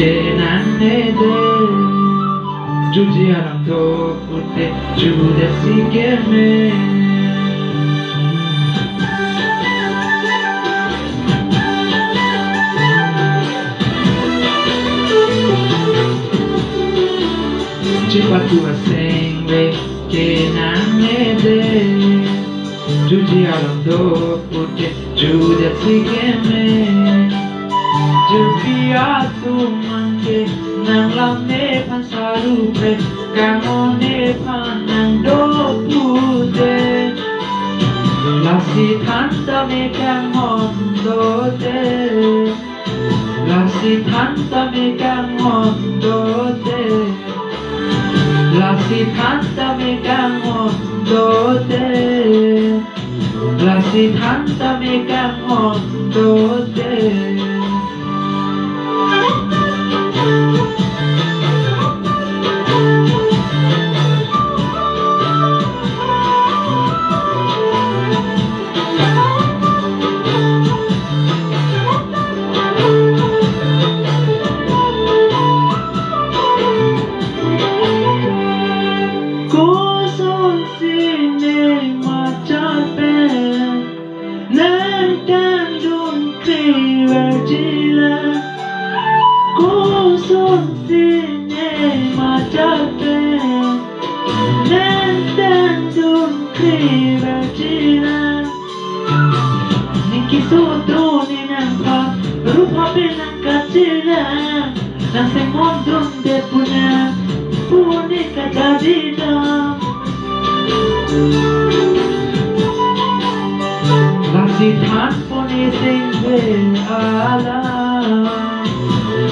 che nanne de giugi aranto putte giude si che me ci patua sengve che nanne de giugi aranto putte giude si che me Jepia tu mangke nang lamne pansaru pre kamone panang do pude lasi thanta me kamon do de lasi thanta me kamon do de lasi thanta me kamon do de lasi thanta me kamon do de Nang mondong de punya punika kadina Lasi than poni singwe ala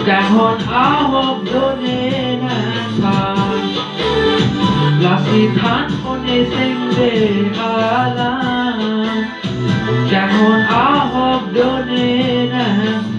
kahon ahok done nan Lasi than poni singwe ala kahon ahok done nan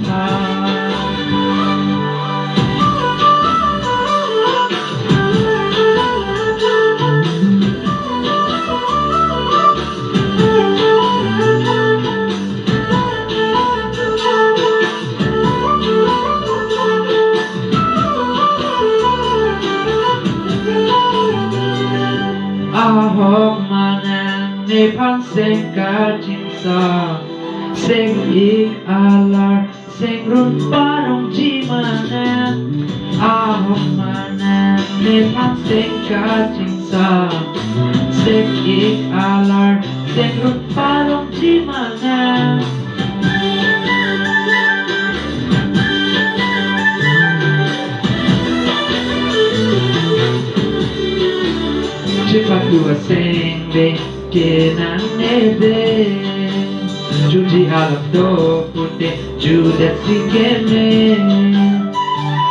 Ahok manang ne pang seng ka jinsa seng ik alar seng run parong ji manang Ahok manang ne pang seng ka jinsa seng ik alar seng run parong ji manang Cipatua sengbe che nanne de Giugi alam do putte giude si che me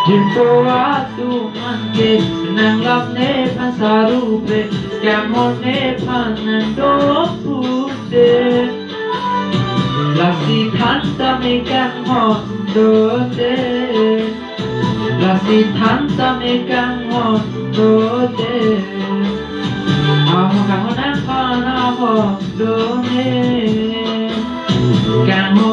Jimpo atu manke nang lamne pansaru pre Kamone panang do putte Lasi thanta me kamon do de Lasi thanta me kamon do de Ahok kahon ang panahok done Kahon